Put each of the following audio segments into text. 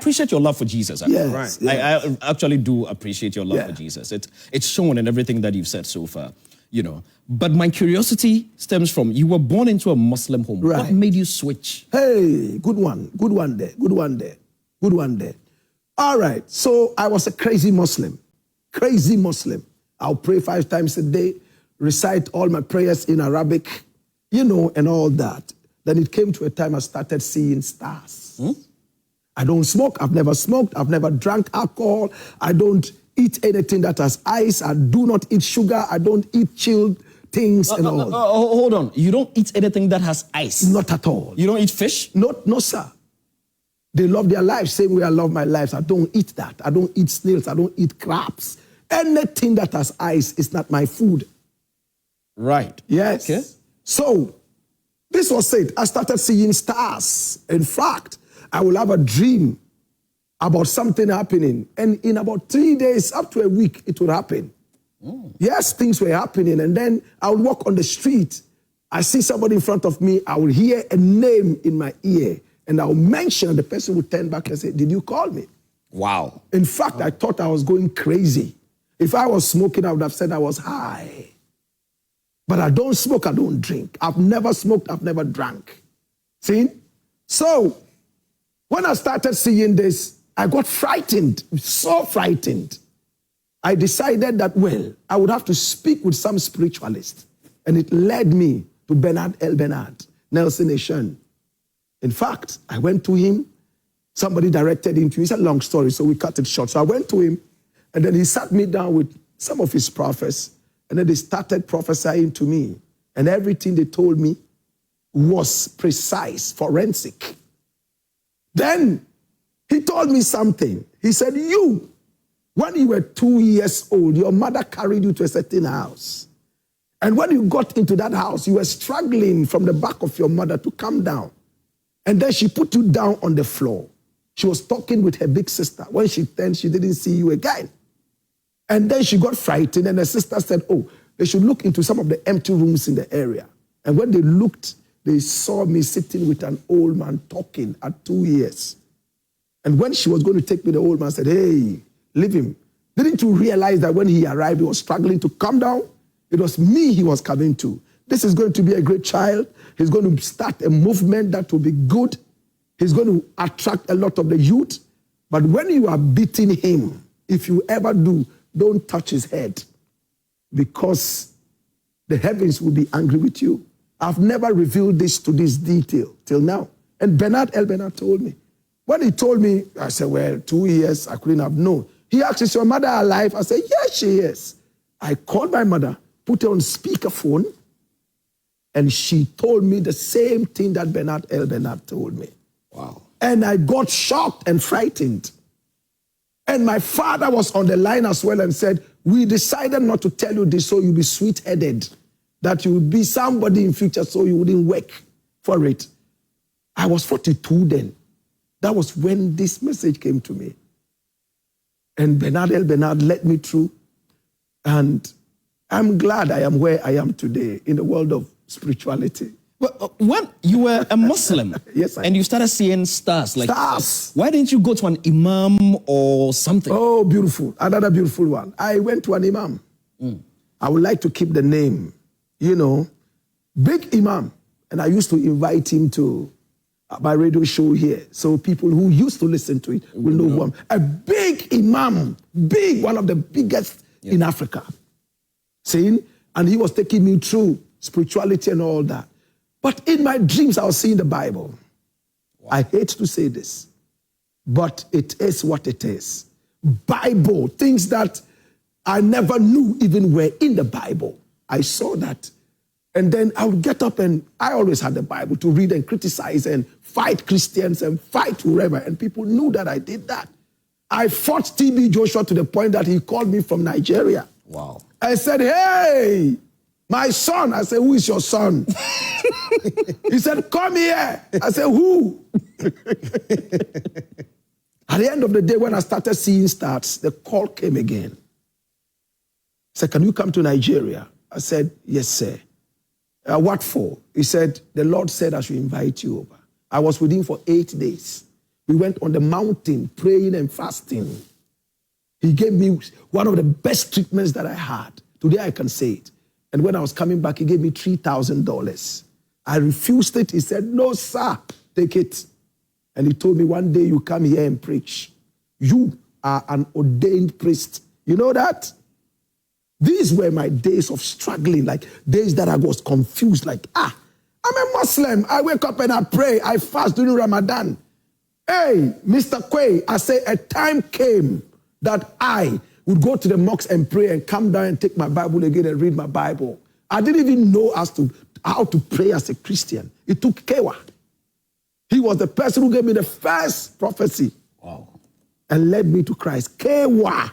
appreciate your love for Jesus. Yes, right. I actually do appreciate your love for Jesus. It's shown in everything that you've said so far, you know. But my curiosity stems from, you were born into a Muslim home. Right. What made you switch? Hey, good one there. All right, so I was a crazy Muslim. I'll pray 5 times a day, recite all my prayers in Arabic, you know, and all that. Then it came to a time I started seeing stars. I don't smoke, I've never smoked, I've never drank alcohol, I don't eat anything that has ice, I do not eat sugar, I don't eat chilled things and all. Hold on, you don't eat anything that has ice? Not at all. You don't eat fish? No, sir. They love their lives, same way I love my lives. I don't eat that. I don't eat snails, I don't eat crabs. Anything that has ice is not my food. Right. Yes. Okay. So, this was it. I started seeing stars. In fact, I will have a dream about something happening. And in about 3 days, up to a week, it would happen. Yes, things were happening. And then I would walk on the street. I see somebody in front of me. I will hear a name in my ear. And I will mention, and the person will turn back and say, did you call me? Wow. In fact, I thought I was going crazy. If I was smoking, I would have said I was high. But I don't smoke, I don't drink. I've never smoked, I've never drank. See? So, when I started seeing this, I got frightened, so frightened. I decided that, well, I would have to speak with some spiritualist. And it led me to Bernard ElBernard Nelson-Eshun. In fact, I went to him. Somebody directed him to me. It's a long story, so we cut it short. So I went to him, and then he sat me down with some of his prophets, and then they started prophesying to me. And everything they told me was precise, forensic. Then he told me something. He said, you, when you were 2 years old, your mother carried you to a certain house. And when you got into that house, you were struggling from the back of your mother to come down. And then she put you down on the floor. She was talking with her big sister. When she turned, she didn't see you again. And then she got frightened, and her sister said, oh, they should look into some of the empty rooms in the area. And when they looked, they saw me sitting with an old man talking at 2 years. And when she was going to take me, the old man said, hey, leave him. Didn't you realize that when he arrived, he was struggling to come down? It was me he was coming to. This is going to be a great child. He's going to start a movement that will be good. He's going to attract a lot of the youth. But when you are beating him, if you ever do, don't touch his head, because the heavens will be angry with you. I've never revealed this to this detail till now. And Bernard ElBernard told me. When he told me, I said, well, 2 years, I couldn't have known. He asked, is your mother alive? I said, yes, she is. I called my mother, put her on speakerphone, and she told me the same thing that Bernard ElBernard told me. Wow. And I got shocked and frightened. And my father was on the line as well and said, we decided not to tell you this so you'll be sweet-headed, that you would be somebody in future so you wouldn't work for it. I was 42 then. That was when this message came to me. And Bernard ElBernard led me through. And I'm glad I am where I am today in the world of spirituality. Well, when you were a Muslim, yes, and you started seeing stars, like stars, why didn't you go to an imam or something? Oh, beautiful. Another beautiful one. I went to an imam. I would like to keep the name, you know, big imam. And I used to invite him to my radio show here. So people who used to listen to it will know who I'm. A big imam, big, one of the biggest in Africa. Seeing? And he was taking me through spirituality and all that. But in my dreams, I was seeing the Bible. Wow. I hate to say this, but it is what it is. Bible, things that I never knew even were in the Bible. I saw that. And then I would get up, and I always had the Bible to read and criticize and fight Christians and fight whoever. And people knew that I did that. I fought TB Joshua to the point that he called me from Nigeria. Wow. I said, hey, my son. I said, who is your son? He said, come here. I said, who? At the end of the day, when I started seeing stars, the call came again. He said, can you come to Nigeria? I said, yes, sir. What for? He said, the Lord said I should invite you over. I was with him for 8 days. We went on the mountain praying and fasting. He gave me one of the best treatments that I had. Today I can say it. And when I was coming back, he gave me $3,000. I refused it. He said, no, sir, take it. And he told me, one day you come here and preach. You are an ordained priest. You know that? These were my days of struggling, like days that I was confused, like, I'm a Muslim. I wake up and I pray. I fast during Ramadan. Hey, Mr. Quay, I say a time came that I would go to the mosque and pray and come down and take my Bible again and read my Bible. I didn't even know how to pray as a Christian. It took Kewa. He was the person who gave me the first prophecy. Wow. And led me to Christ. Kewa.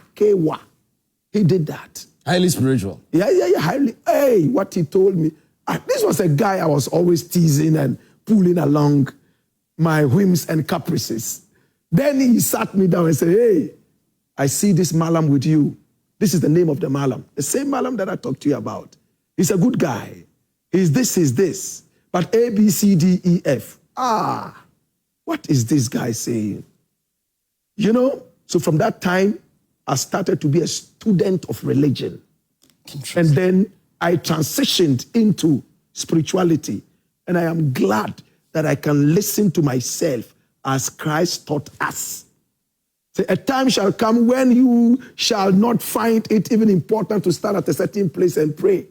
He did that. Highly spiritual. Yeah, highly. Hey, what he told me. This was a guy I was always teasing and pulling along my whims and caprices. Then he sat me down and said, hey, I see this Malam with you. This is the name of the Malam. The same Malam that I talked to you about. He's a good guy. He's this. But A, B, C, D, E, F. What is this guy saying? You know, so from that time, I started to be a student of religion. And then I transitioned into spirituality. And I am glad that I can listen to myself as Christ taught us. So a time shall come when you shall not find it even important to stand at a certain place and pray.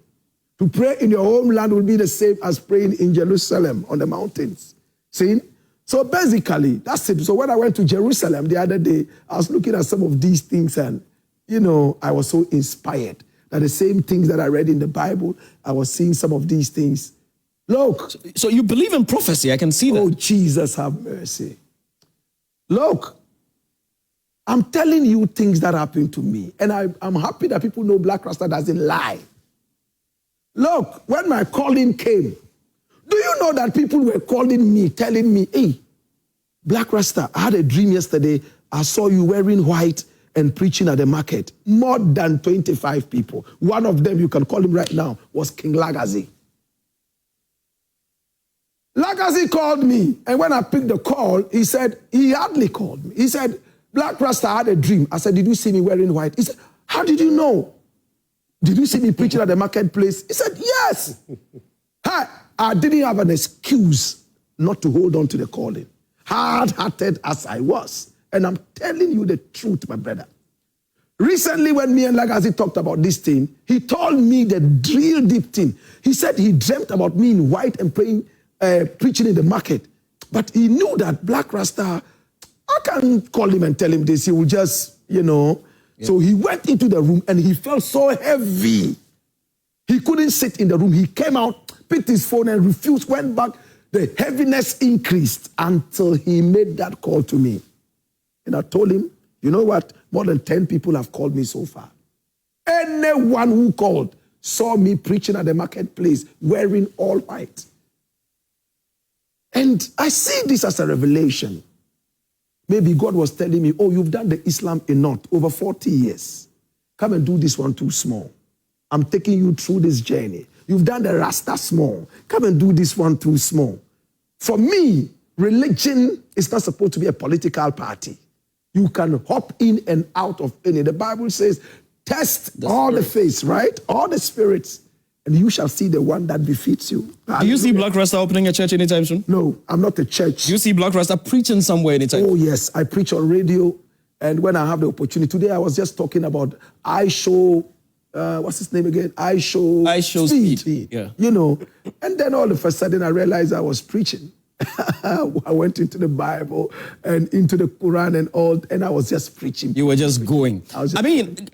To pray in your homeland will be the same as praying in Jerusalem on the mountains. See? So basically, that's it. So when I went to Jerusalem the other day, I was looking at some of these things and, you know, I was so inspired that the same things that I read in the Bible, I was seeing some of these things. Look. So you believe in prophecy, I can see that. Oh, Jesus, have mercy. Look, I'm telling you things that happened to me. And I'm happy that people know Blakk Rasta doesn't lie. Look, when my calling came, do you know that people were calling me, telling me, hey, Blakk Rasta, I had a dream yesterday. I saw you wearing white and preaching at the market. More than 25 people. One of them, you can call him right now, was King Lagazi. Lagazi called me, and when I picked the call, he said, he hardly called me. He said, Blakk Rasta, I had a dream. I said, did you see me wearing white? He said, how did you know? Did you see me preaching at the marketplace? He said, yes. I didn't have an excuse not to hold on to the calling. Hard-hearted as I was. And I'm telling you the truth, my brother. Recently, when me and Lagazi talked about this thing, he told me the real deep thing. He said he dreamt about me in white and praying, preaching in the market. But he knew that Blakk Rasta, I can't call him and tell him this. He will just, you know. Yeah. So he went into the room and he felt so heavy. He couldn't sit in the room. He came out, picked his phone and refused, went back. The heaviness increased until he made that call to me. And I told him, you know what? More than 10 people have called me so far. Anyone who called saw me preaching at the marketplace wearing all white. And I see this as a revelation. Maybe God was telling me, oh, you've done the Islam enough, over 40 years. Come and do this one too small. I'm taking you through this journey. You've done the Rasta small. Come and do this one too small. For me, religion is not supposed to be a political party. You can hop in and out of any. The Bible says, test all the faiths, right? All the spirits. And you shall see the one that befits you. Do you see Blakk Rasta opening a church anytime soon? No, I'm not a church. Do you see Blakk Rasta preaching somewhere anytime? Oh, yes. I preach on radio. And when I have the opportunity, today I was just talking about what's his name again? I show speed. Yeah. You know, and then all of a sudden I realized I was preaching. I went into the Bible and into the Quran and all, and I was just preaching. You were just going. I mean,